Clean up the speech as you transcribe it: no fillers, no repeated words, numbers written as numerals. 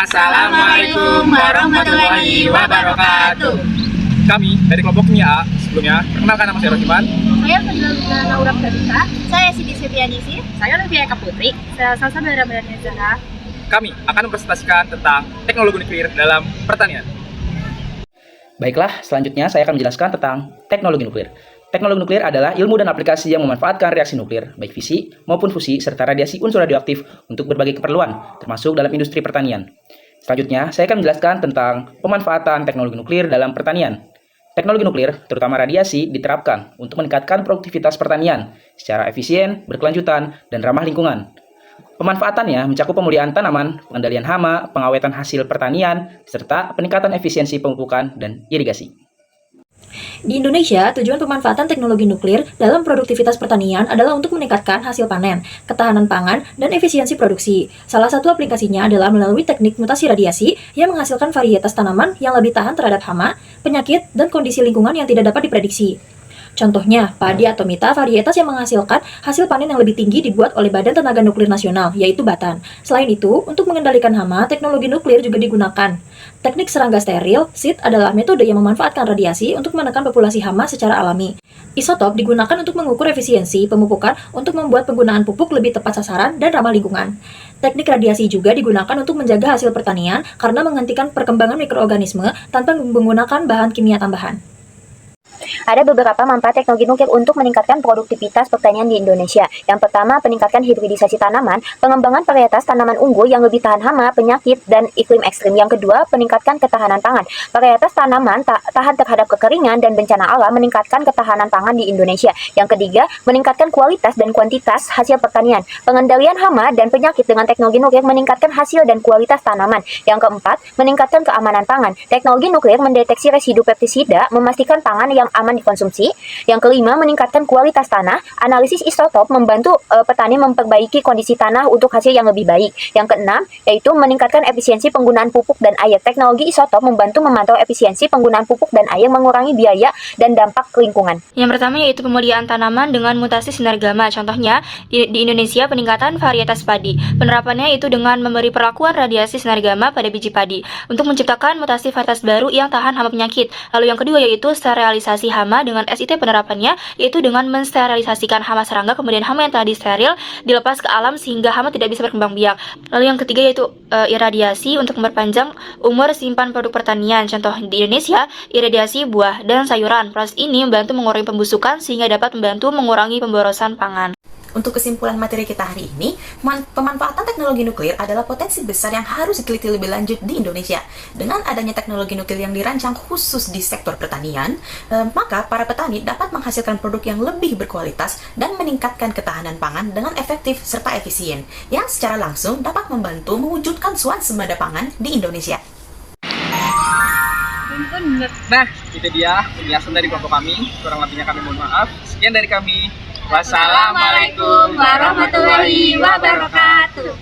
Assalamualaikum warahmatullahi wabarakatuh. Kami dari kelompok Kimia A, sebelumnya perkenalkan nama saya Rohiman. Saya Fadila Naura Pradita. Saya Siti Setianisi. Saya Olivia Eka Putri. Saya Salsa Dara Zahra. Kami akan mempresentasikan tentang teknologi nuklir dalam pertanian. Baiklah, selanjutnya saya akan menjelaskan tentang teknologi nuklir. Teknologi nuklir adalah ilmu dan aplikasi yang memanfaatkan reaksi nuklir, baik fisi maupun fusi, serta radiasi unsur radioaktif untuk berbagai keperluan, termasuk dalam industri pertanian. Selanjutnya, saya akan menjelaskan tentang pemanfaatan teknologi nuklir dalam pertanian. Teknologi nuklir, terutama radiasi, diterapkan untuk meningkatkan produktivitas pertanian secara efisien, berkelanjutan, dan ramah lingkungan. Pemanfaatannya mencakup pemulihan tanaman, pengendalian hama, pengawetan hasil pertanian, serta peningkatan efisiensi pemupukan dan irigasi. Di Indonesia, tujuan pemanfaatan teknologi nuklir dalam produktivitas pertanian adalah untuk meningkatkan hasil panen, ketahanan pangan, dan efisiensi produksi. Salah satu aplikasinya adalah melalui teknik mutasi radiasi yang menghasilkan varietas tanaman yang lebih tahan terhadap hama, penyakit, dan kondisi lingkungan yang tidak dapat diprediksi. Contohnya, padi atau mita varietas yang menghasilkan hasil panen yang lebih tinggi dibuat oleh Badan Tenaga Nuklir Nasional, yaitu Batan. Selain itu, untuk mengendalikan hama, teknologi nuklir juga digunakan. Teknik serangga steril, SIT, adalah metode yang memanfaatkan radiasi untuk menekan populasi hama secara alami. Isotop digunakan untuk mengukur efisiensi pemupukan untuk membuat penggunaan pupuk lebih tepat sasaran dan ramah lingkungan. Teknik radiasi juga digunakan untuk menjaga hasil pertanian karena menghentikan perkembangan mikroorganisme tanpa menggunakan bahan kimia tambahan. Ada beberapa manfaat teknologi nuklir untuk meningkatkan produktivitas pertanian di Indonesia. Yang pertama, peningkatan hibridisasi tanaman, pengembangan varietas tanaman unggul yang lebih tahan hama, penyakit, dan iklim ekstrim. Yang kedua, peningkatan ketahanan pangan. Varietas tanaman tahan terhadap kekeringan dan bencana alam, meningkatkan ketahanan pangan di Indonesia. Yang ketiga, meningkatkan kualitas dan kuantitas hasil pertanian. Pengendalian hama dan penyakit dengan teknologi nuklir meningkatkan hasil dan kualitas tanaman. Yang keempat, meningkatkan keamanan pangan. Teknologi nuklir mendeteksi residu pestisida, memastikan pangan yang aman dikonsumsi. Yang kelima, meningkatkan kualitas tanah. Analisis isotop membantu petani memperbaiki kondisi tanah untuk hasil yang lebih baik. Yang keenam, yaitu meningkatkan efisiensi penggunaan pupuk dan air. Teknologi isotop membantu memantau efisiensi penggunaan pupuk dan air, mengurangi biaya dan dampak lingkungan. Yang pertama yaitu pemulihan tanaman dengan mutasi sinar gamma. Contohnya, di Indonesia peningkatan varietas padi. Penerapannya itu dengan memberi perlakuan radiasi sinar gamma pada biji padi untuk menciptakan mutasi varietas baru yang tahan hama penyakit. Lalu yang kedua yaitu sterilisasi hama dengan SIT. Penerapannya yaitu dengan mensterilisasikan hama serangga, kemudian hama yang telah disteril dilepas ke alam sehingga hama tidak bisa berkembang biak. Lalu yang ketiga yaitu iradiasi untuk memperpanjang umur simpan produk pertanian. Contoh di Indonesia, iradiasi buah dan sayuran. Proses ini membantu mengurangi pembusukan sehingga dapat membantu mengurangi pemborosan pangan. Untuk kesimpulan materi kita hari ini, pemanfaatan teknologi nuklir adalah potensi besar yang harus diteliti lebih lanjut di Indonesia. Dengan adanya teknologi nuklir yang dirancang khusus di sektor pertanian, maka para petani dapat menghasilkan produk yang lebih berkualitas dan meningkatkan ketahanan pangan dengan efektif serta efisien, yang secara langsung dapat membantu mewujudkan swasembada pangan di Indonesia. Nah, itu dia penjelasan dari kelompok kami. Kurang lebihnya kami mohon maaf. Sekian dari kami. Wassalamualaikum warahmatullahi wabarakatuh.